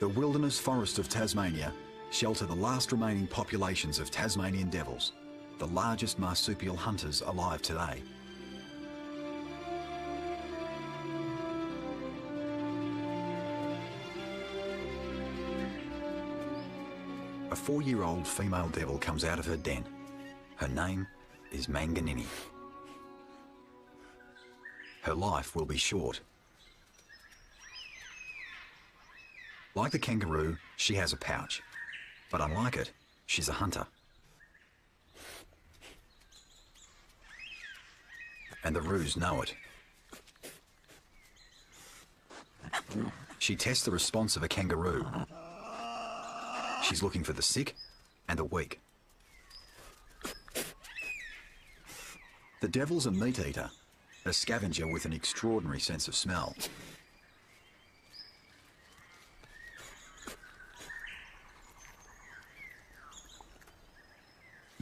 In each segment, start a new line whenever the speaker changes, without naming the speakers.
The wilderness forest of Tasmania shelter the last remaining populations of Tasmanian devils, the largest marsupial hunters alive today. A 4-year-old female devil comes out of her den. Her name is Manganini. Her life will be short. Like the kangaroo, she has a pouch, but unlike it, she's a hunter. And the roos know it. She tests the response of a kangaroo. She's looking for the sick and the weak. The devil's a meat eater, a scavenger with an extraordinary sense of smell.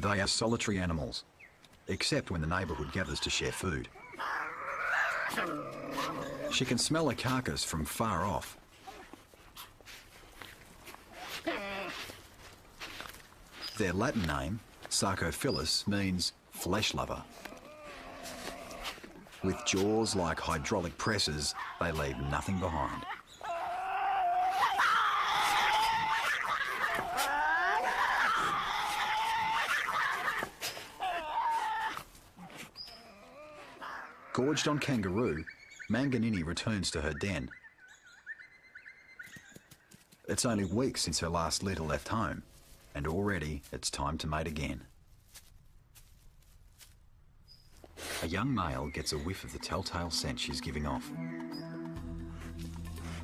They are solitary animals, except when the neighbourhood gathers to share food. She can smell a carcass from far off. Their Latin name, Sarcophilus, means flesh lover. With jaws like hydraulic presses, they leave nothing behind. Gorged on kangaroo, Manganini returns to her den. It's only weeks since her last litter left home, and already it's time to mate again. A young male gets a whiff of the telltale scent she's giving off.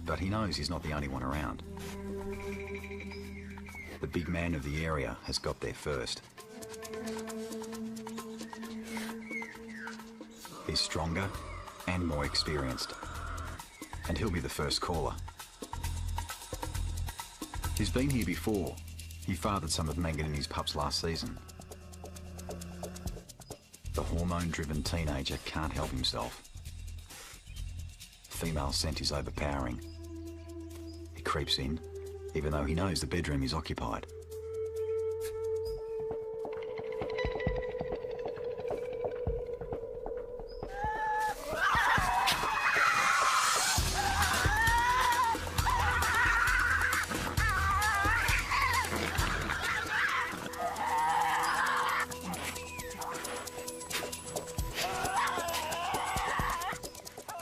But he knows he's not the only one around. The big man of the area has got there first. He's stronger and more experienced, and he'll be the first caller. He's been here before. He fathered some of Manganini's pups last season. The hormone-driven teenager can't help himself. Female scent is overpowering. He creeps in, even though he knows the bedroom is occupied.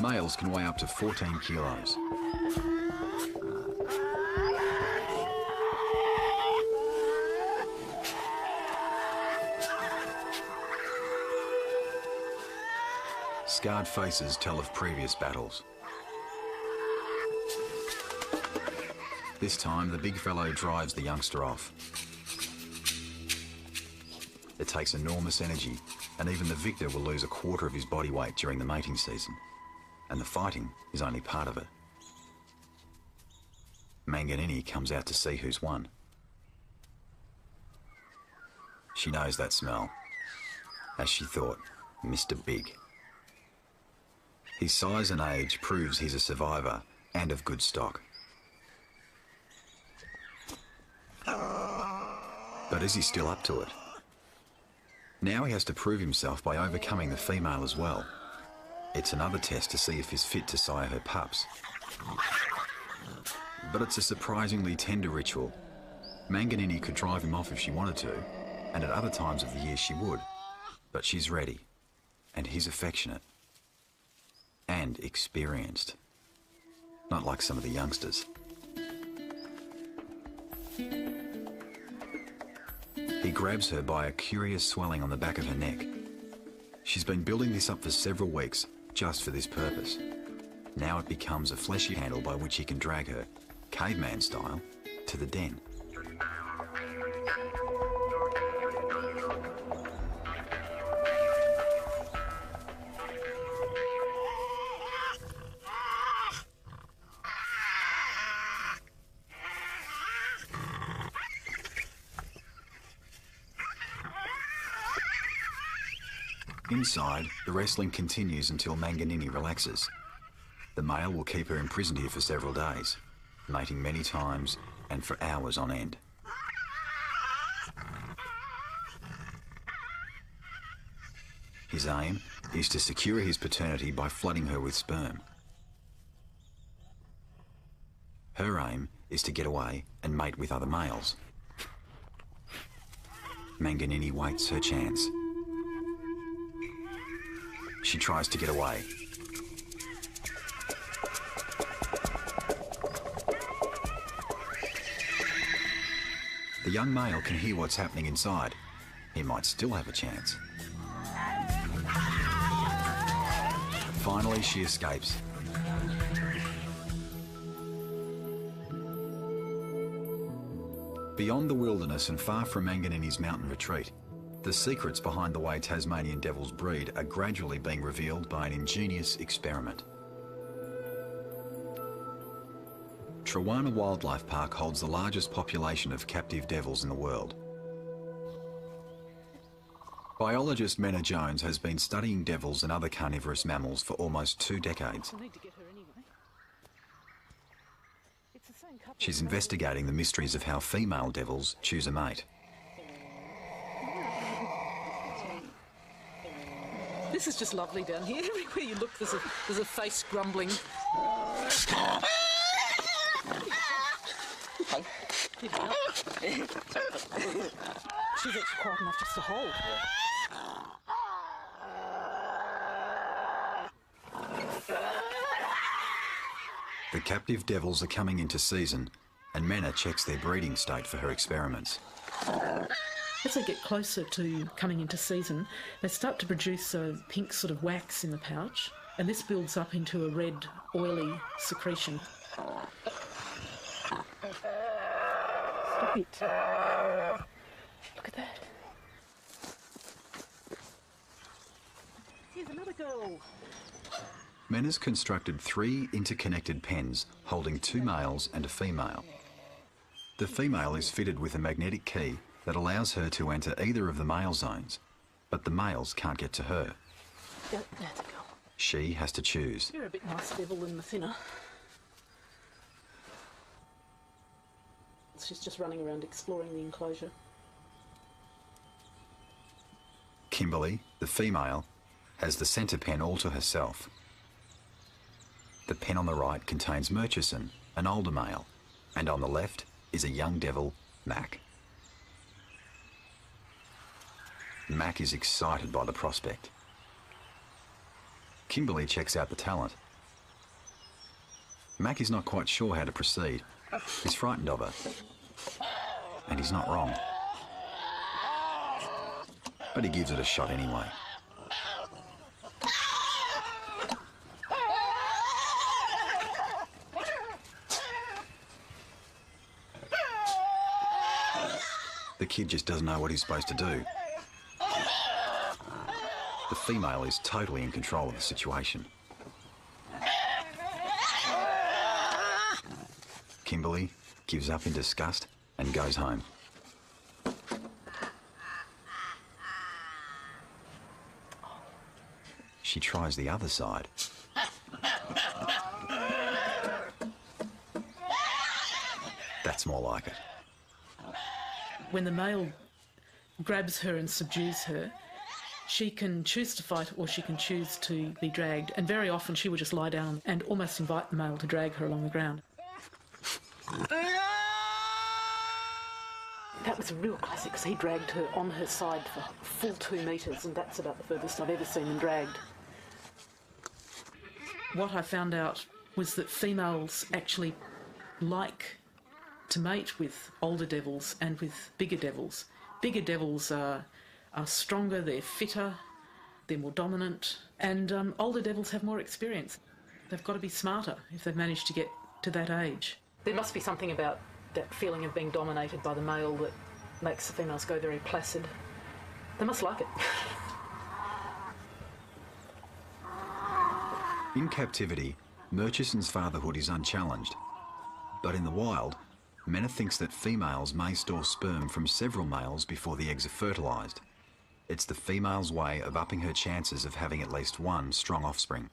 Males can weigh up to 14 kilos. Scarred faces tell of previous battles. This time, the big fellow drives the youngster off. It takes enormous energy, and even the victor will lose a quarter of his body weight during the mating season. And the fighting is only part of it. Manganini comes out to see who's won. She knows that smell. As she thought, Mr. Big. His size and age proves he's a survivor and of good stock. But is he still up to it? Now he has to prove himself by overcoming the female as well. It's another test to see if he's fit to sire her pups. But it's a surprisingly tender ritual. Manganini could drive him off if she wanted to, and at other times of the year she would. But she's ready, and he's affectionate. And experienced. Not like some of the youngsters. He grabs her by a curious swelling on the back of her neck. She's been building this up for several weeks, just for this purpose. Now it becomes a fleshy handle by which he can drag her, caveman style, to the den. Inside, the wrestling continues until Manganini relaxes. The male will keep her imprisoned here for several days. mating many times and for hours on end. His aim is to secure his paternity by flooding her with sperm. Her aim is to get away and mate with other males. Manganini waits her chance. She tries to get away. The young male can hear what's happening inside. He might still have a chance. Finally, she escapes. Beyond the wilderness and far from Manganini's mountain retreat, the secrets behind the way Tasmanian devils breed are gradually being revealed by an ingenious experiment. Trawana Wildlife Park holds the largest population of captive devils in the world. Biologist Menna Jones has been studying devils and other carnivorous mammals for almost 2 decades. She's investigating the mysteries of how female devils choose a mate.
This is just lovely down here. Everywhere you look, there's a face grumbling. She's actually quiet enough just to hold.
The captive devils are coming into season, and Menna checks their breeding state for her experiments.
As they get closer to coming into season, they start to produce a pink sort of wax in the pouch, and this builds up into a red, oily secretion. Stop it. Look at that. Here's another girl.
Menna's constructed 3 interconnected pens holding 2 males and a female. The female is fitted with a magnetic key that allows her to enter either of the male zones, but the males can't get to her.
That's a girl.
She has to choose.
You're a bit nice devil than the thinner. She's just running around exploring the enclosure.
Kimberly, the female, has the centre pen all to herself. The pen on the right contains Murchison, an older male, and on the left is a young devil, Mac. Mac is excited by the prospect. Kimberly checks out the talent. Mac is not quite sure how to proceed. He's frightened of her. And he's not wrong. But he gives it a shot anyway. The kid just doesn't know what he's supposed to do. The female is totally in control of the situation. Kimberly gives up in disgust and goes home. She tries the other side. That's more like it.
When the male grabs her and subdues her, she can choose to fight or she can choose to be dragged, and very often she would just lie down and almost invite the male to drag her along the ground. That was a real classic because he dragged her on her side for a full 2 metres, and that's about the furthest I've ever seen them dragged. What I found out was that females actually like to mate with older devils and with bigger devils. Bigger devils are stronger, they're fitter, they're more dominant, and older devils have more experience. They've got to be smarter if they've managed to get to that age. There must be something about that feeling of being dominated by the male that makes the females go very placid. They must like it.
In captivity, Murchison's fatherhood is unchallenged. But in the wild, Menna thinks that females may store sperm from several males before the eggs are fertilised. It's the female's way of upping her chances of having at least one strong offspring.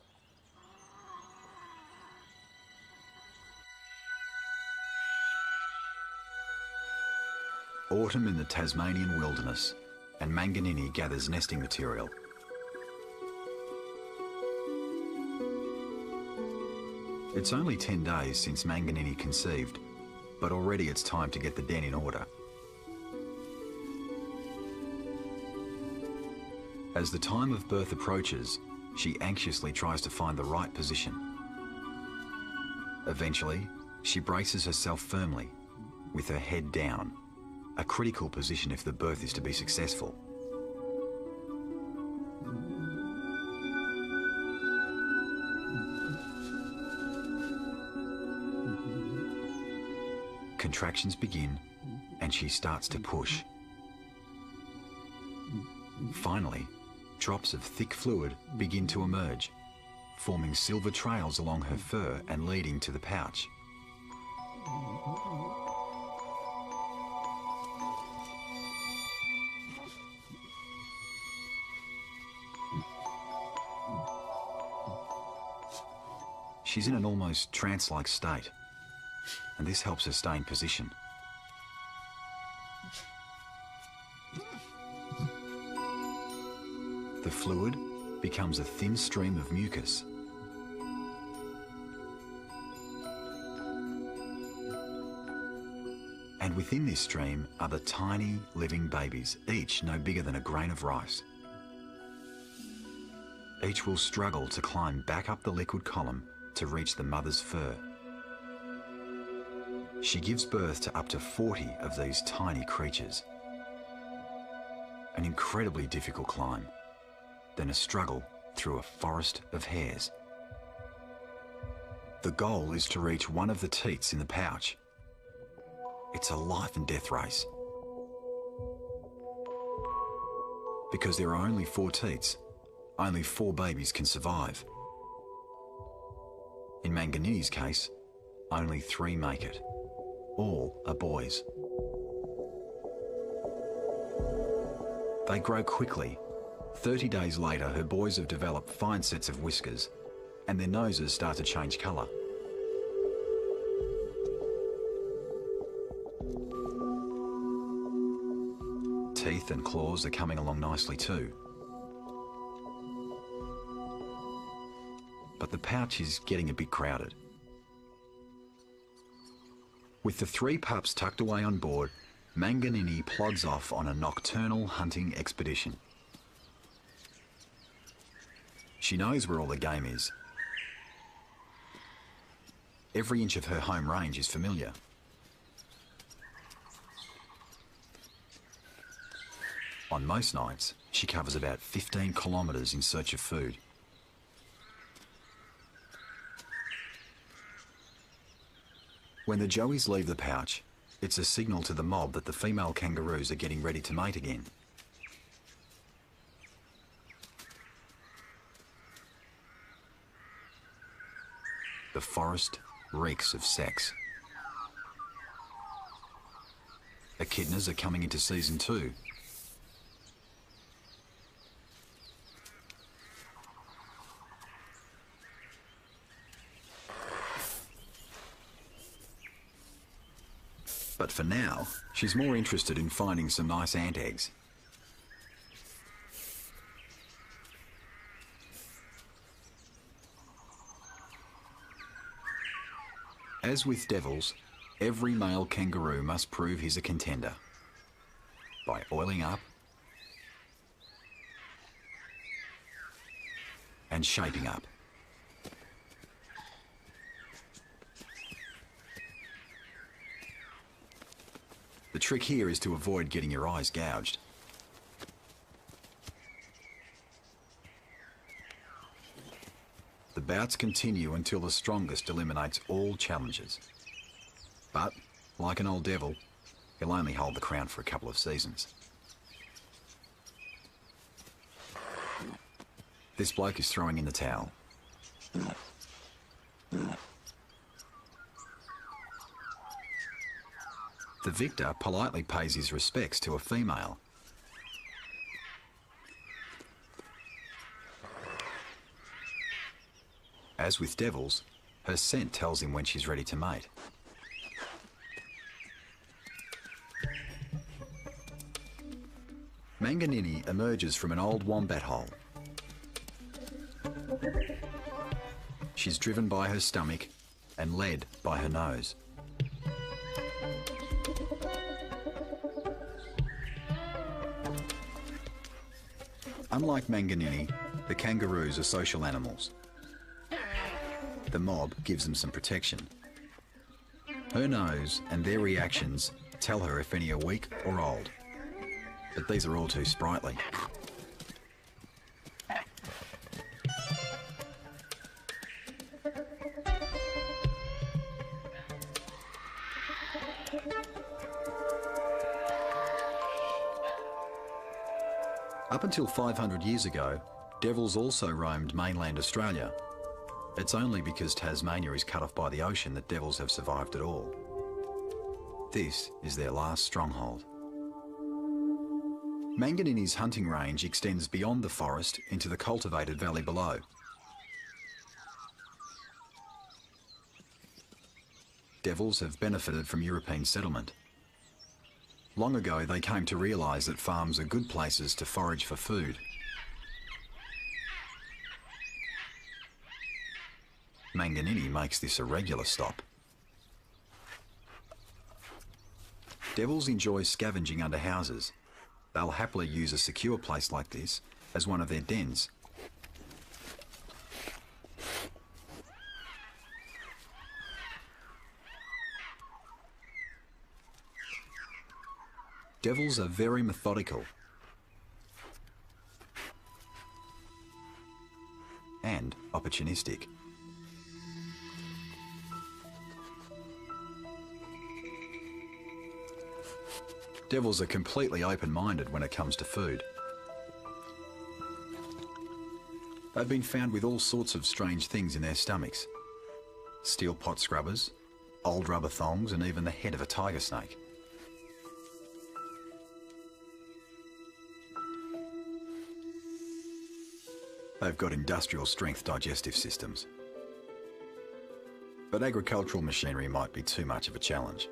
Autumn in the Tasmanian wilderness, and Manganini gathers nesting material. It's only 10 days since Manganini conceived, but already it's time to get the den in order. As the time of birth approaches, she anxiously tries to find the right position. Eventually, she braces herself firmly, with her head down, a critical position if the birth is to be successful. Contractions begin, and she starts to push. Finally, drops of thick fluid begin to emerge, forming silver trails along her fur and leading to the pouch. She's in an almost trance-like state, and this helps her stay in position. The fluid becomes a thin stream of mucus. And within this stream are the tiny living babies, each no bigger than a grain of rice. Each will struggle to climb back up the liquid column to reach the mother's fur. She gives birth to up to 40 of these tiny creatures. An incredibly difficult climb, then a struggle through a forest of hairs. The goal is to reach one of the teats in the pouch. It's a life and death race. Because there are only 4 teats, only 4 babies can survive. In Manganini's case, only 3 make it. All are boys. They grow quickly. 30 days later, her boys have developed fine sets of whiskers, and their noses start to change colour. Teeth and claws are coming along nicely too. But the pouch is getting a bit crowded. With the 3 pups tucked away on board, Manganini plods off on a nocturnal hunting expedition. She knows where all the game is. Every inch of her home range is familiar. On most nights, she covers about 15 kilometres in search of food. When the joeys leave the pouch, it's a signal to the mob that the female kangaroos are getting ready to mate again. The forest reeks of sex. Echidnas are coming into season 2. But for now, she's more interested in finding some nice ant eggs. As with devils, every male kangaroo must prove he's a contender by oiling up and shaping up. The trick here is to avoid getting your eyes gouged. The bouts continue until the strongest eliminates all challengers. But, like an old devil, he'll only hold the crown for a couple of seasons. This bloke is throwing in the towel. The victor politely pays his respects to a female. As with devils, her scent tells him when she's ready to mate. Manganini emerges from an old wombat hole. She's driven by her stomach and led by her nose. Unlike Manganini, the kangaroos are social animals. The mob gives them some protection. Her nose and their reactions tell her if any are weak or old. But these are all too sprightly. Up until 500 years ago, devils also roamed mainland Australia. It's only because Tasmania is cut off by the ocean that devils have survived at all. This is their last stronghold. Manganini's hunting range extends beyond the forest into the cultivated valley below. Devils have benefited from European settlement. Long ago, they came to realise that farms are good places to forage for food. Manganini makes this a regular stop. Devils enjoy scavenging under houses. They'll happily use a secure place like this as one of their dens. Devils are very methodical and opportunistic. Devils are completely open-minded when it comes to food. They've been found with all sorts of strange things in their stomachs. Steel pot scrubbers, old rubber thongs, and even the head of a tiger snake. They've got industrial strength digestive systems. But agricultural machinery might be too much of a challenge.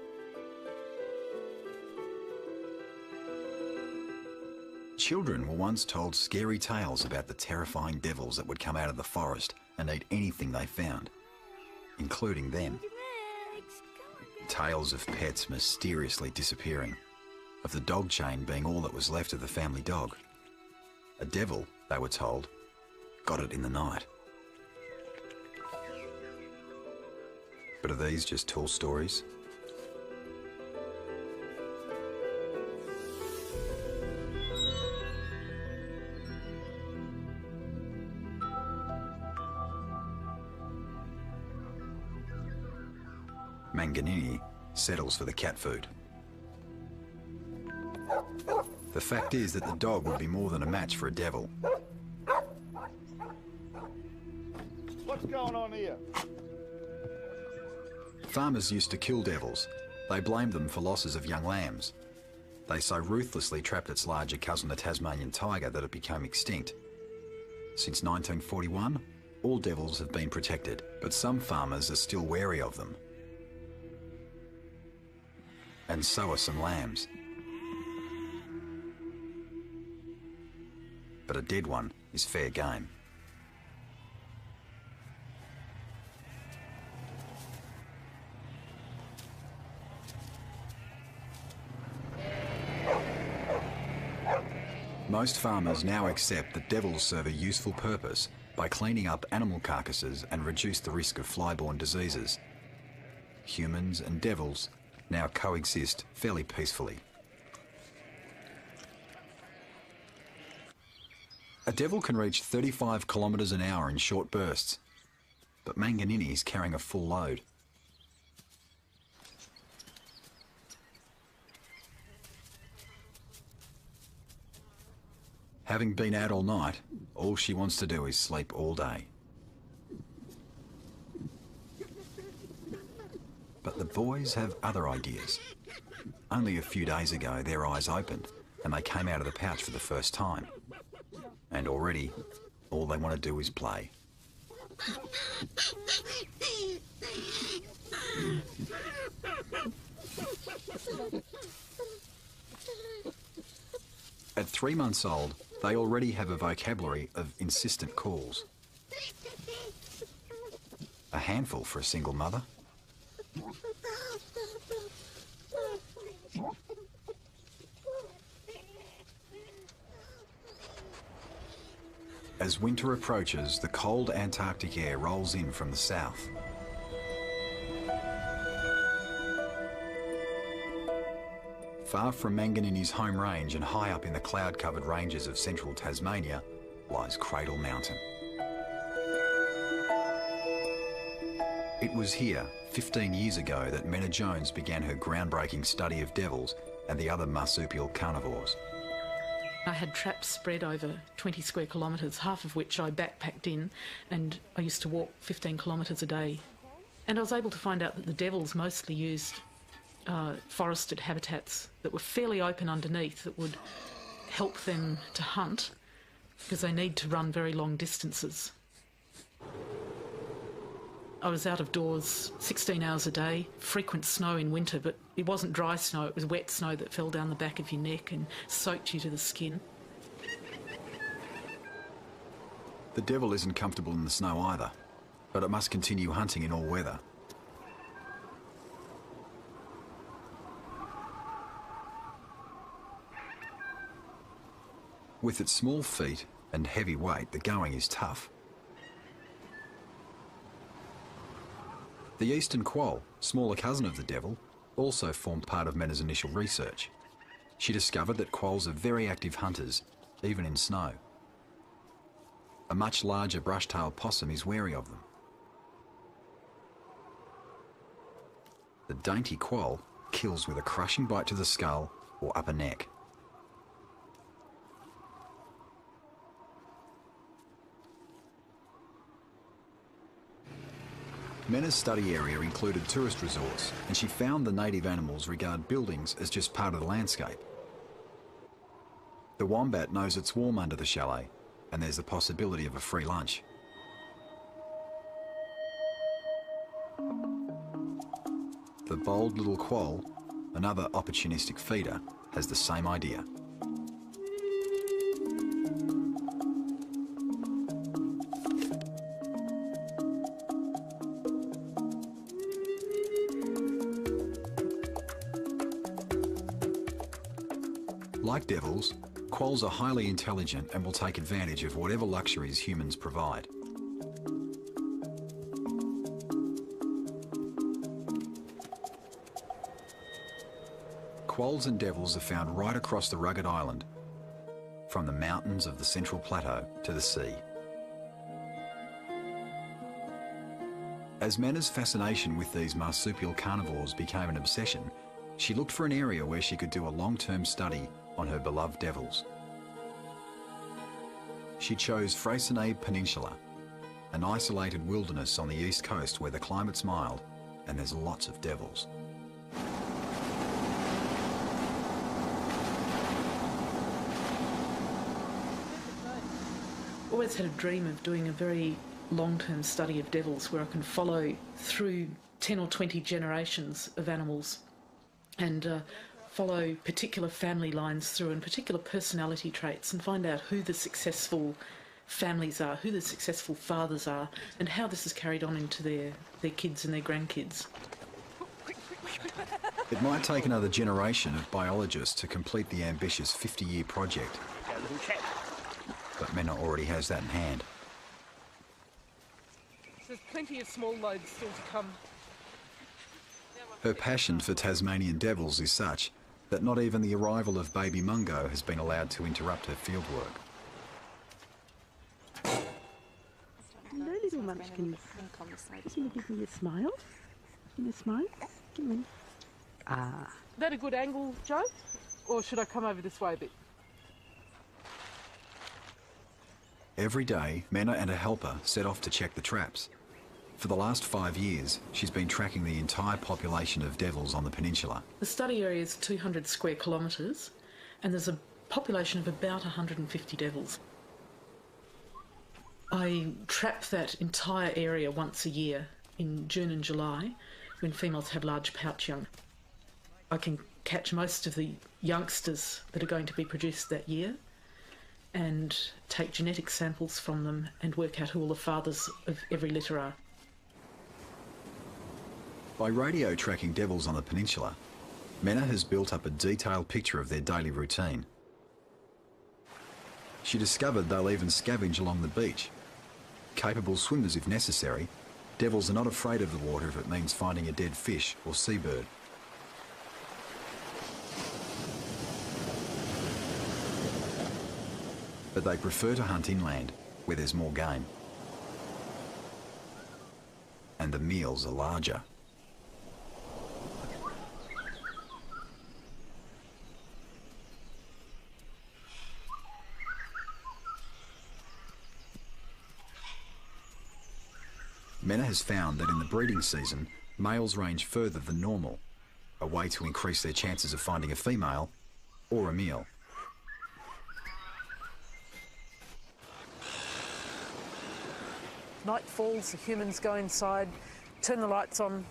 Children were once told scary tales about the terrifying devils that would come out of the forest and eat anything they found, including them. Tales of pets mysteriously disappearing, of the dog chain being all that was left of the family dog. A devil, they were told, got it in the night. But are these just tall stories? Manganini settles for the cat food. The fact is that the dog would be more than a match for a devil.
What's going on here?
Farmers used to kill devils. They blamed them for losses of young lambs. They so ruthlessly trapped its larger cousin, the Tasmanian tiger, that it became extinct. Since 1941, all devils have been protected, but some farmers are still wary of them. And so are some lambs. But a dead one is fair game. Most farmers now accept that devils serve a useful purpose by cleaning up animal carcasses and reduce the risk of fly-borne diseases. Humans and devils now coexist fairly peacefully. A devil can reach 35 kilometres an hour in short bursts, but Manganini is carrying a full load. Having been out all night, all she wants to do is sleep all day. But the boys have other ideas. Only a few days ago, their eyes opened and they came out of the pouch for the first time. And already, all they want to do is play. At 3 months old, they already have a vocabulary of insistent calls. A handful for a single mother. As winter approaches, the cold Antarctic air rolls in from the south. Far from Manganini's home range and high up in the cloud-covered ranges of central Tasmania lies Cradle Mountain. It was here, 15 years ago, that Menna Jones began her groundbreaking study of devils and the other marsupial carnivores.
I had traps spread over 20 square kilometres, half of which I backpacked in, and I used to walk 15 kilometres a day. And I was able to find out that the devils mostly used forested habitats that were fairly open underneath that would help them to hunt because they need to run very long distances. I was out of doors 16 hours a day, frequent snow in winter, but it wasn't dry snow, it was wet snow that fell down the back of your neck and soaked you to the skin.
The devil isn't comfortable in the snow either, but it must continue hunting in all weather. With its small feet and heavy weight, the going is tough. The eastern quoll, smaller cousin of the devil, also formed part of Menna's initial research. She discovered that quolls are very active hunters, even in snow. A much larger brush-tailed possum is wary of them. The dainty quoll kills with a crushing bite to the skull or upper neck. Menna's study area included tourist resorts, and she found the native animals regard buildings as just part of the landscape. The wombat knows it's warm under the chalet, and there's the possibility of a free lunch. The bold little quoll, another opportunistic feeder, has the same idea. Like devils, quolls are highly intelligent and will take advantage of whatever luxuries humans provide. Quolls and devils are found right across the rugged island, from the mountains of the Central Plateau to the sea. As Menna's fascination with these marsupial carnivores became an obsession, she looked for an area where she could do a long-term study on her beloved devils. She chose Freycinet Peninsula, an isolated wilderness on the east coast where the climate's mild and there's lots of devils.
Always had a dream of doing a very long-term study of devils where I can follow through 10 or 20 generations of animals and follow particular family lines through and particular personality traits and find out who the successful families are, who the successful fathers are, and how this is carried on into their kids and their grandkids.
It might take another generation of biologists to complete the ambitious 50-year project, but Menna already has that in hand.
There's plenty of small loads still to come.
Her passion for Tasmanian devils is such that not even the arrival of baby Mungo has been allowed to interrupt her fieldwork.
Hello, little munchkins. Can you give me a smile? Give me a smile? Come on. Ah.
Is that a good angle, Joe? Or should I come over this way a bit?
Every day, Menna and a helper set off to check the traps. For the last 5 years, she's been tracking the entire population of devils on the peninsula.
The study area is 200 square kilometres and there's a population of about 150 devils. I trap that entire area once a year in June and July when females have large pouch young. I can catch most of the youngsters that are going to be produced that year and take genetic samples from them and work out who all the fathers of every litter are.
By radio tracking devils on the peninsula, Menna has built up a detailed picture of their daily routine. She discovered they'll even scavenge along the beach. Capable swimmers if necessary, devils are not afraid of the water if it means finding a dead fish or seabird. But they prefer to hunt inland, where there's more game. And the meals are larger. Menna has found that in the breeding season, males range further than normal, a way to increase their chances of finding a female or a meal.
Night falls, the humans go inside, turn the lights on,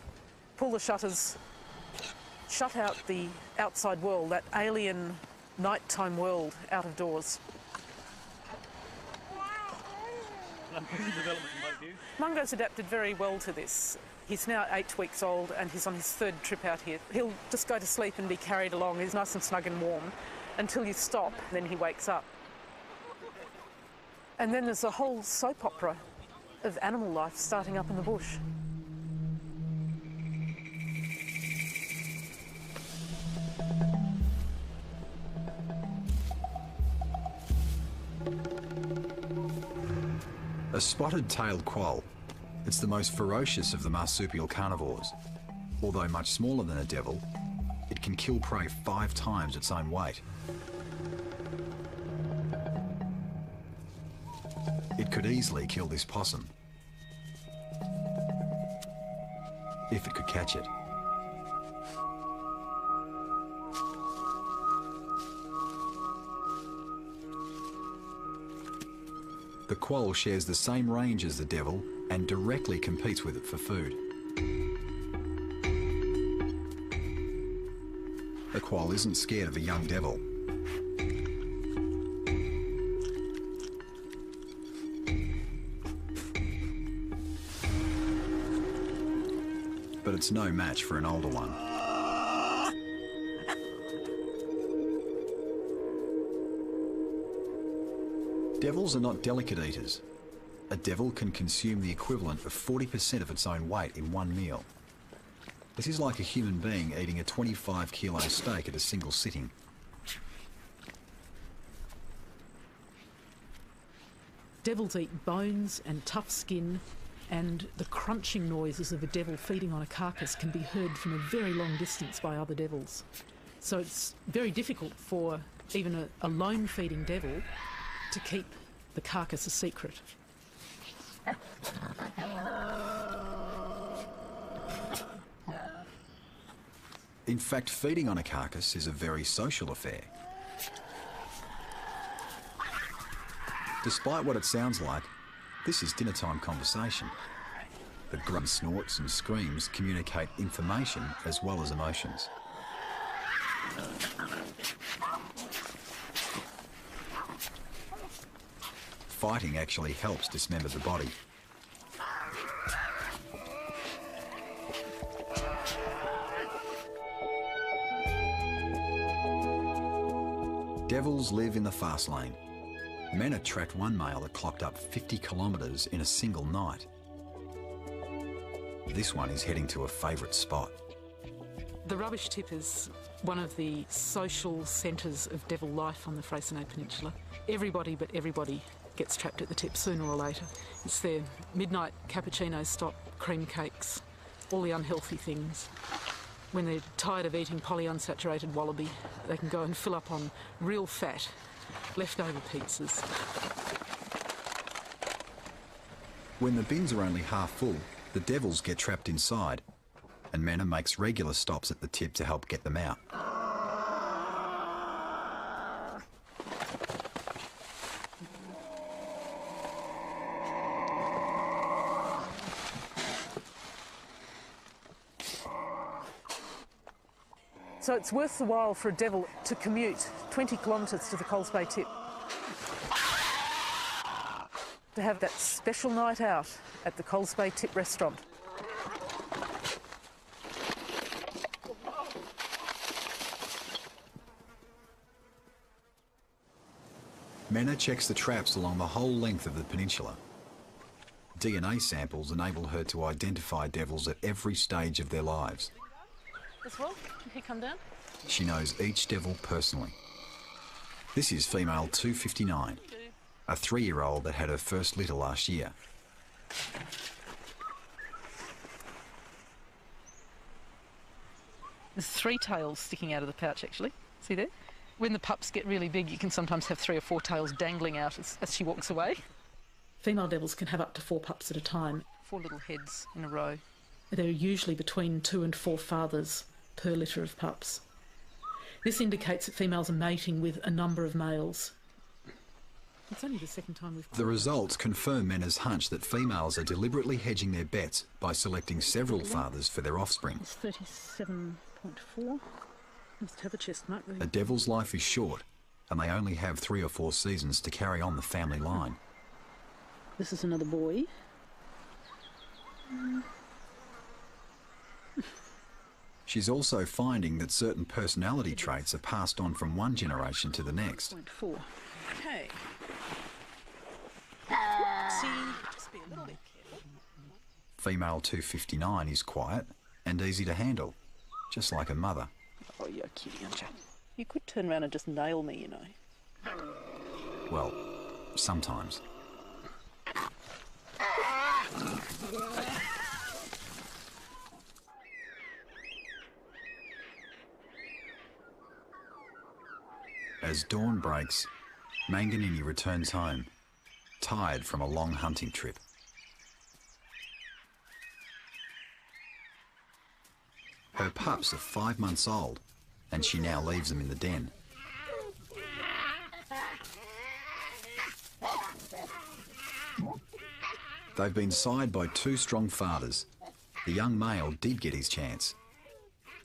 pull the shutters, shut out the outside world, that alien nighttime world out of doors. Mungo's adapted very well to this. He's now 8 weeks old and he's on his 3rd trip out here. He'll just go to sleep and be carried along. He's nice and snug and warm until you stop, then he wakes up. And then there's a whole soap opera of animal life starting up in the bush.
A spotted-tailed quoll. It's the most ferocious of the marsupial carnivores. Although much smaller than a devil, it can kill prey 5 times its own weight. It could easily kill this possum, if it could catch it. The quoll shares the same range as the devil and directly competes with it for food. The quoll isn't scared of a young devil. But it's no match for an older one. Devils are not delicate eaters. A devil can consume the equivalent of 40% of its own weight in one meal. This is like a human being eating a 25-kilo steak at a single sitting.
Devils eat bones and tough skin, and the crunching noises of a devil feeding on a carcass can be heard from a very long distance by other devils. So it's very difficult for even a lone feeding devil to keep the carcass a secret.
In fact, feeding on a carcass is a very social affair. Despite what it sounds like, this is dinner time conversation. The grunt snorts and screams communicate information as well as emotions. Fighting actually helps dismember the body. Devils live in the fast lane. Menna tracked one male that clocked up 50 kilometres in a single night. This one is heading to a favourite spot.
The rubbish tip is one of the social centres of devil life on the Freycinet Peninsula. Everybody but everybody gets trapped at the tip sooner or later. It's their midnight cappuccino stop, cream cakes, all the unhealthy things. When they're tired of eating polyunsaturated wallaby, they can go and fill up on real fat, leftover pizzas.
When the bins are only half full, the devils get trapped inside, and Menna makes regular stops at the tip to help get them out.
So it's worth the while for a devil to commute 20 kilometres to the Coles Bay tip. to have that special night out at the Coles Bay Tip restaurant.
Menna checks the traps along the whole length of the peninsula. DNA samples enable her to identify devils at every stage of their lives.
As well, can he come down?
She knows each devil personally. This is female 259, a 3-year-old that had her first litter last year.
There's 3 tails sticking out of the pouch, actually. See there? When the pups get really big, you can sometimes have 3 or 4 tails dangling out as she walks away.
Female devils can have up to 4 pups at a time.
4 little heads in a row.
There are usually between 2 and 4 fathers per litter of pups. This indicates that females are mating with a number of males. It's only the second time we've...
The results confirm Menna's hunch that females are deliberately hedging their bets by selecting several fathers for their offspring.
It's 37.4. Must have a chest mark there.
A devil's life is short, and they only have 3 or 4 seasons to carry on the family line.
This is another boy.
She's also finding that certain personality traits are passed on from one generation to the next.
0.4. Okay. See, just be a little bit careful.
Female 259 is quiet and easy to handle, just like her mother.
Oh, you're kidding, aren't you? You could turn around and just nail me, you know.
Well, sometimes. As dawn breaks, Manganini returns home, tired from a long hunting trip. Her pups are 5 months old, and she now leaves them in the den. They've been sired by 2 strong fathers. The young male did get his chance.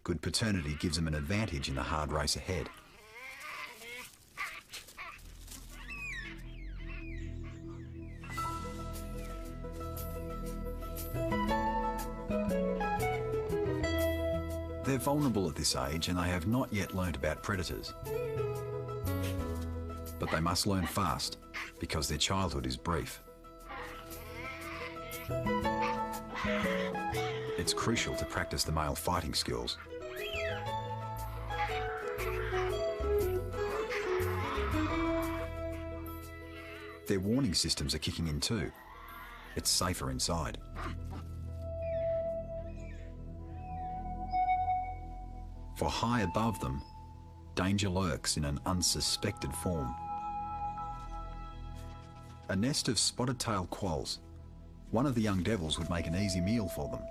Good paternity gives him an advantage in the hard race ahead. They're vulnerable at this age and they have not yet learnt about predators. But they must learn fast because their childhood is brief. It's crucial to practice the male fighting skills. Their warning systems are kicking in too. It's safer inside. For high above them, danger lurks in an unsuspected form. A nest of spotted-tailed quolls. One of the young devils would make an easy meal for them.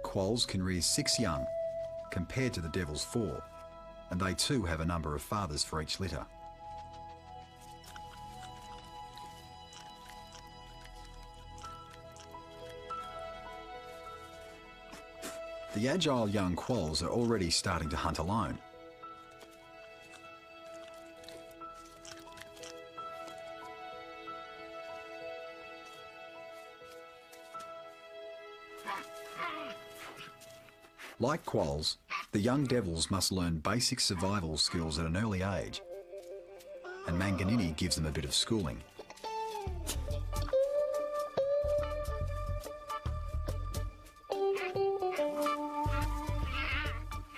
Quolls can rear 6 young, compared to the devil's 4, and they too have a number of fathers for each litter. The agile young quolls are already starting to hunt alone. Like quolls, the young devils must learn basic survival skills at an early age, and Manganini gives them a bit of schooling.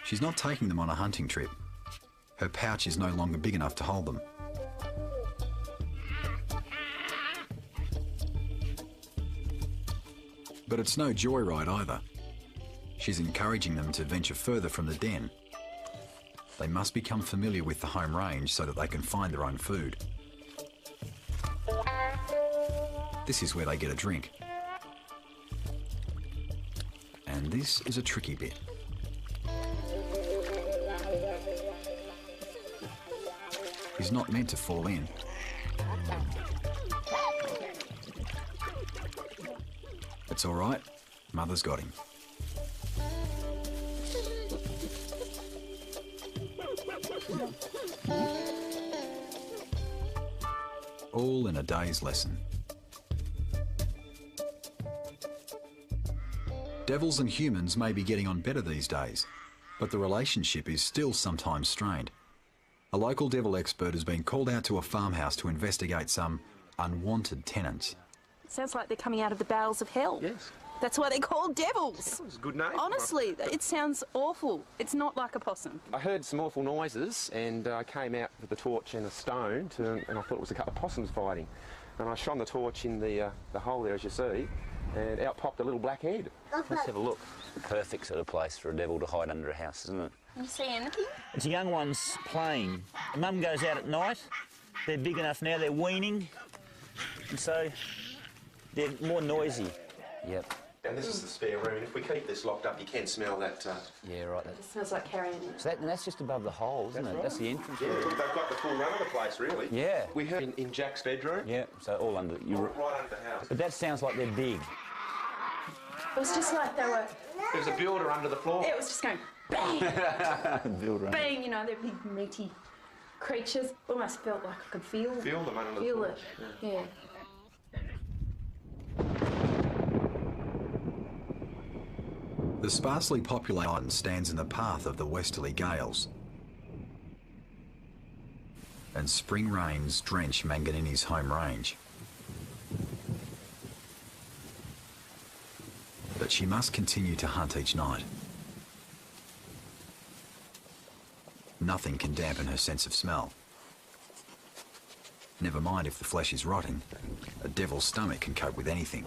She's not taking them on a hunting trip. Her pouch is no longer big enough to hold them. But it's no joyride either. She's encouraging them to venture further from the den. They must become familiar with the home range so that they can find their own food. This is where they get a drink. And this is a tricky bit. He's not meant to fall in. It's all right. Mother's got him. all in a day's lesson. Devils and humans may be getting on better these days, but the relationship is still sometimes strained. A local devil expert has been called out to a farmhouse to investigate some unwanted tenants.
It sounds like they're coming out of the bowels of hell.
Yes.
That's why they're called devils.
It's a good name.
Honestly, it sounds awful. It's not like a possum.
I heard some awful noises and I came out with a torch and a stone and I thought it was a couple of possums fighting. And I shone the torch in the hole there, as you see, and out popped a little black head.
Let's have a look. Perfect sort of place for a devil to hide under a house, isn't it?
You see anything?
It's the young ones playing. The mum goes out at night. They're big enough now, they're weaning, and so they're more noisy.
Yep.
And this is the spare room. If we keep this locked up, you can smell that.
Yeah, right.
It smells like carrion.
So that's just above the hole, isn't it?
right.
That's the entrance.
Yeah, they've got the full run of the place, really.
Yeah.
We heard in Jack's bedroom.
Yeah, so all under...
Right under the house.
But that sounds like they're big.
It was just like they were...
There's a builder under the floor.
It was just going bang, bang, you know, they're big, meaty creatures. Almost felt like I could feel
them under the
feel
floor.
it, yeah.
The sparsely populated island stands in the path of the westerly gales, and spring rains drench Manganini's home range. But she must continue to hunt each night. Nothing can dampen her sense of smell. Never mind if the flesh is rotting, a devil's stomach can cope with anything.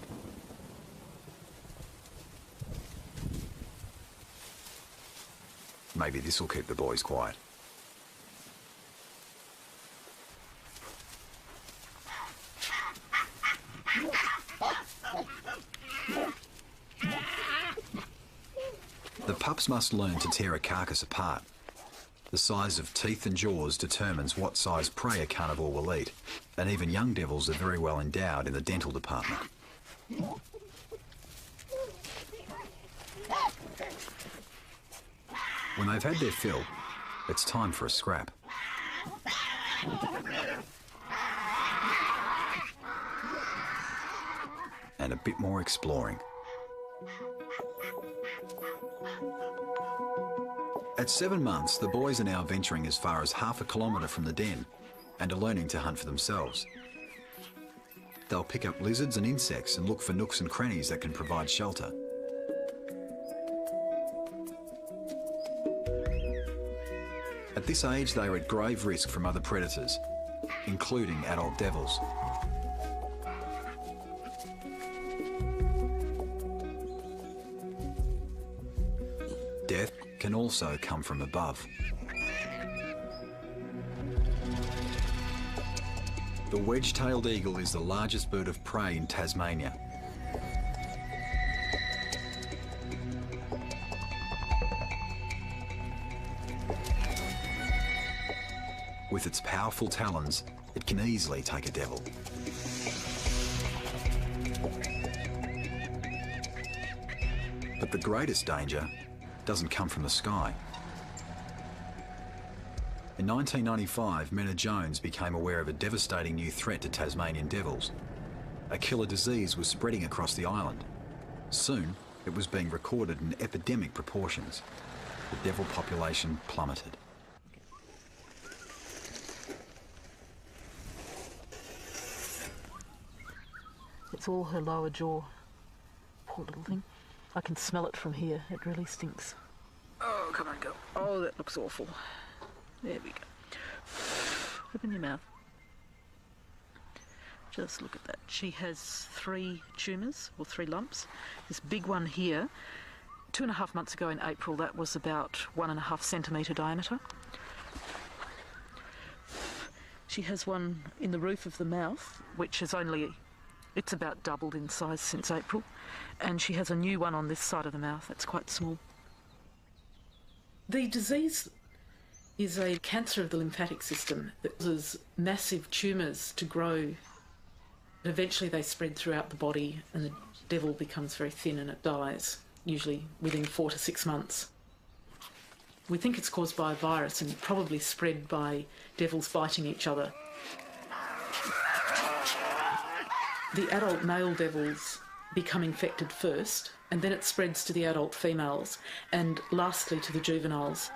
Maybe this will keep the boys quiet. The pups must learn to tear a carcass apart. The size of teeth and jaws determines what size prey a carnivore will eat, and even young devils are very well endowed in the dental department. When they've had their fill, it's time for a scrap. And a bit more exploring. At 7 months, the boys are now venturing as far as half a kilometre from the den and are learning to hunt for themselves. They'll pick up lizards and insects and look for nooks and crannies that can provide shelter. At this age, they are at grave risk from other predators, including adult devils. Death can also come from above. The wedge-tailed eagle is the largest bird of prey in Tasmania. With its powerful talons, it can easily take a devil. But the greatest danger doesn't come from the sky. In 1995, Menna Jones became aware of a devastating new threat to Tasmanian devils. A killer disease was spreading across the island. Soon, it was being recorded in epidemic proportions. The devil population plummeted.
It's all her lower jaw. Poor little thing. I can smell it from here. It really stinks. Oh, come on, girl. Oh, that looks awful. There we go. Open your mouth. Just look at that. She has 3 tumours, or 3 lumps. This big one here, 2.5 months ago in April, that was about 1.5 centimetre diameter. She has one in the roof of the mouth, which is only... It's about doubled in size since April, and she has a new one on this side of the mouth that's quite small. The disease is a cancer of the lymphatic system that causes massive tumours to grow. Eventually they spread throughout the body and the devil becomes very thin and it dies, usually within 4 to 6 months. We think it's caused by a virus and probably spread by devils biting each other. the adult male devils become infected first, and then it spreads to the adult females, and lastly to the juveniles.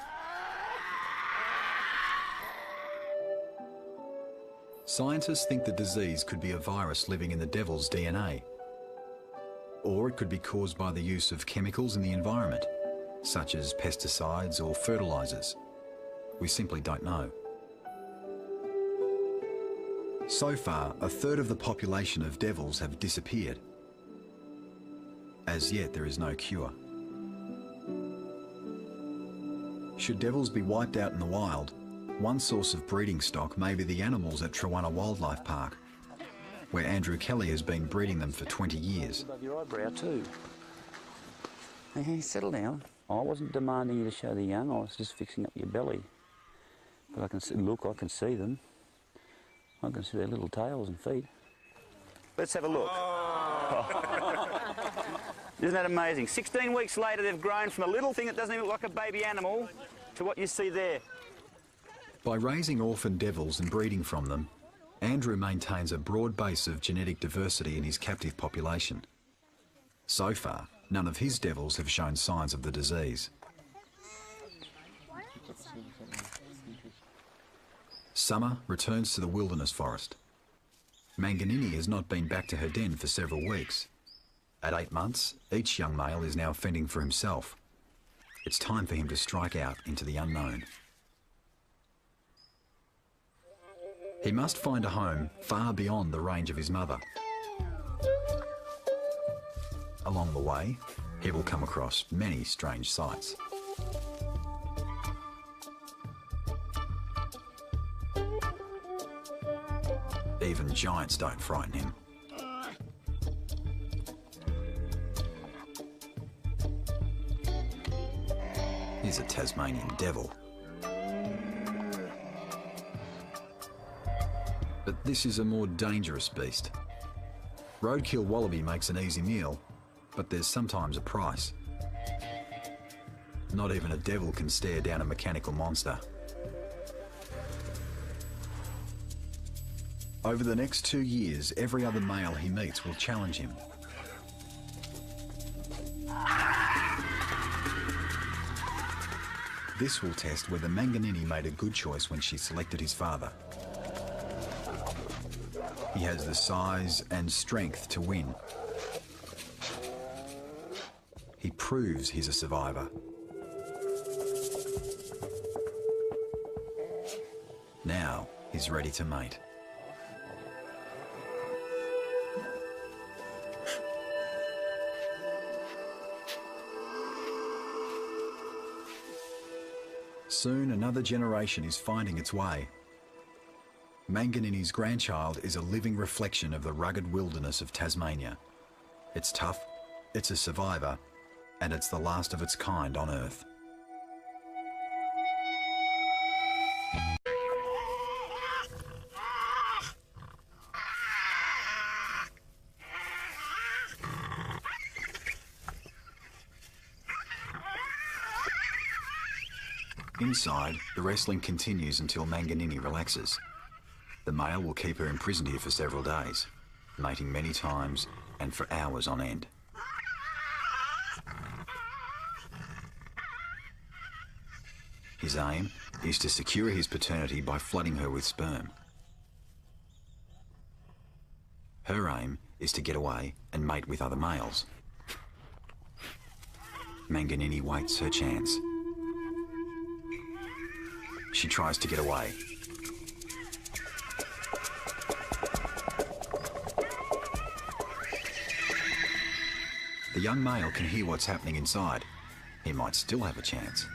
Scientists think the disease could be a virus living in the devil's DNA. Or it could be caused by the use of chemicals in the environment, such as pesticides or fertilisers. We simply don't know. So far, a third of the population of devils have disappeared. As yet, there is no cure. Should devils be wiped out in the wild, one source of breeding stock may be the animals at Trawunna Wildlife Park, where Andrew Kelly has been breeding them for 20 years.
Above your eyebrow too. Hey, settle down. I wasn't demanding you to show the young, I was just fixing up your belly. But I can see, look, I can see them. I can see their little tails and feet. Let's have a look. Isn't that amazing? 16 weeks later, they've grown from a little thing that doesn't even look like a baby animal to what you see there.
By raising orphan devils and breeding from them, Andrew maintains a broad base of genetic diversity in his captive population. So far, none of his devils have shown signs of the disease. Summer returns to the wilderness forest. Manganini has not been back to her den for several weeks. At 8 months, each young male is now fending for himself. It's time for him to strike out into the unknown. He must find a home far beyond the range of his mother. Along the way, he will come across many strange sights. Even giants don't frighten him. He's a Tasmanian devil. But this is a more dangerous beast. Roadkill wallaby makes an easy meal, but there's sometimes a price. Not even a devil can stare down a mechanical monster. Over the next 2 years, every other male he meets will challenge him. This will test whether Manganini made a good choice when she selected his father. He has the size and strength to win. He proves he's a survivor. Now he's ready to mate. Soon another generation is finding its way. Manganini's grandchild is a living reflection of the rugged wilderness of Tasmania. It's tough, it's a survivor, and it's the last of its kind on Earth. Inside, the wrestling continues until Manganini relaxes. The male will keep her imprisoned here for several days, mating many times and for hours on end. His aim is to secure his paternity by flooding her with sperm. Her aim is to get away and mate with other males. Manganini waits her chance. She tries to get away. The young male can hear what's happening inside. He might still have a chance.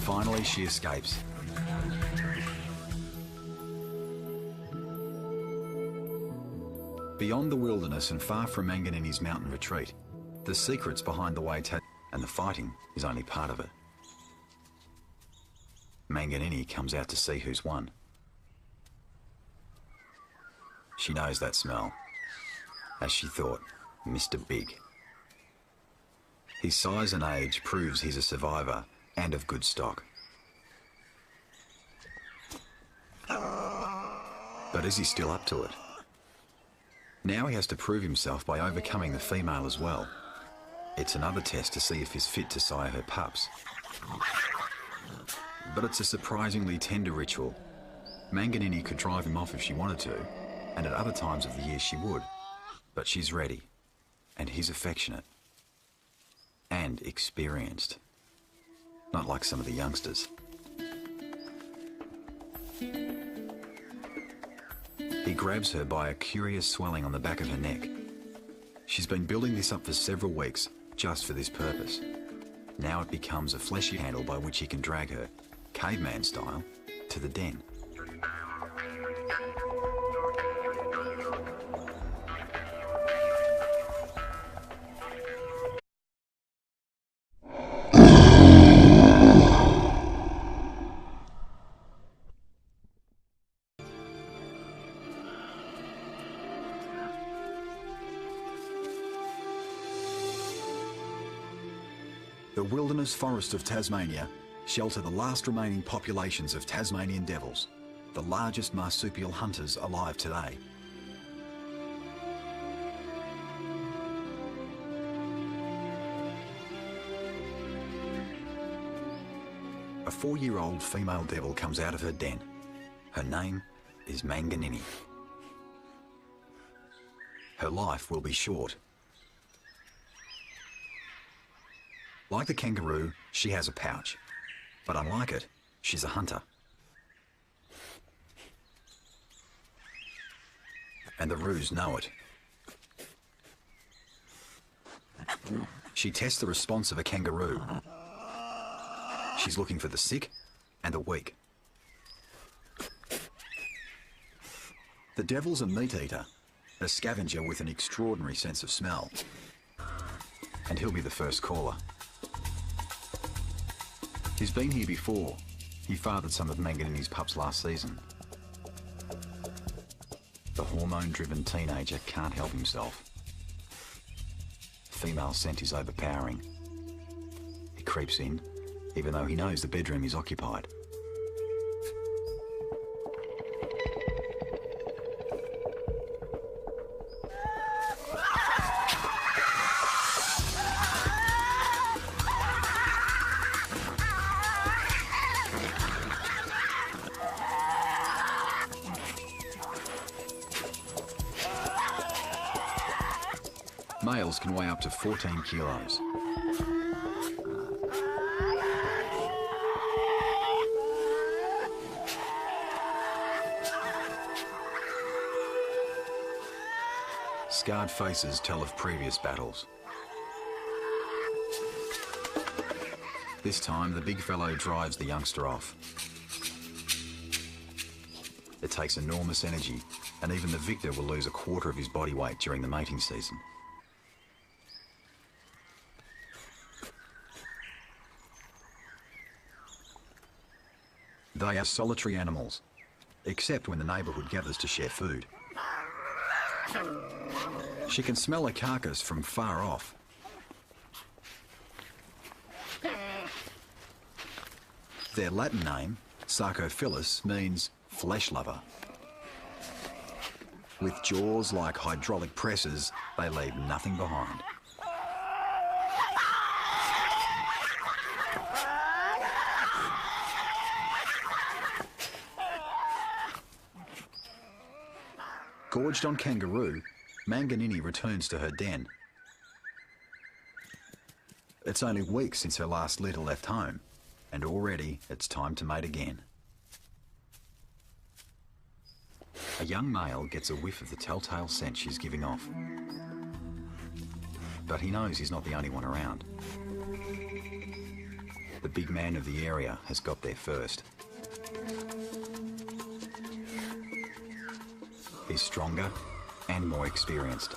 Finally, she escapes. Beyond the wilderness and far from Manganini's mountain retreat, the secrets behind the way and the fighting is only part of it. Manganini comes out to see who's won. She knows that smell. As she thought, Mr. Big. His size and age proves he's a survivor and of good stock. But is he still up to it? Now he has to prove himself by overcoming the female as well. It's another test to see if he's fit to sire her pups. But it's a surprisingly tender ritual. Manganini could drive him off if she wanted to, and at other times of the year she would. But she's ready, and he's affectionate, and experienced. Not like some of the youngsters. He grabs her by a curious swelling on the back of her neck. She's been building this up for several weeks, just for this purpose. Now it becomes a fleshy handle by which he can drag her, caveman style, to the den. The wilderness forest of Tasmania shelter the last remaining populations of Tasmanian devils, the largest marsupial hunters alive today. A 4-year-old female devil comes out of her den. Her name is Manganini. Her life will be short. Like the kangaroo, she has a pouch. But unlike it, she's a hunter. And the roos know it. She tests the response of a kangaroo. She's looking for the sick and the weak. The devil's a meat eater, a scavenger with an extraordinary sense of smell. And he'll be the first caller. He's been here before. He fathered some of Manganini's pups last season. The hormone-driven teenager can't help himself. Female scent is overpowering. He creeps in, even though he knows the bedroom is occupied. Males can weigh up to 14 kilos. Scarred faces tell of previous battles. This time, the big fellow drives the youngster off. It takes enormous energy, and even the victor will lose a quarter of his body weight during the mating season. They are solitary animals, except when the neighbourhood gathers to share food. She can smell a carcass from far off. Their Latin name, Sarcophilus, means flesh lover. With jaws like hydraulic presses, they leave nothing behind. Gorged on kangaroo, Manganini returns to her den. It's only weeks since her last litter left home, and already it's time to mate again. A young male gets a whiff of the telltale scent she's giving off. But he knows he's not the only one around. The big man of the area has got there first. He's stronger and more experienced.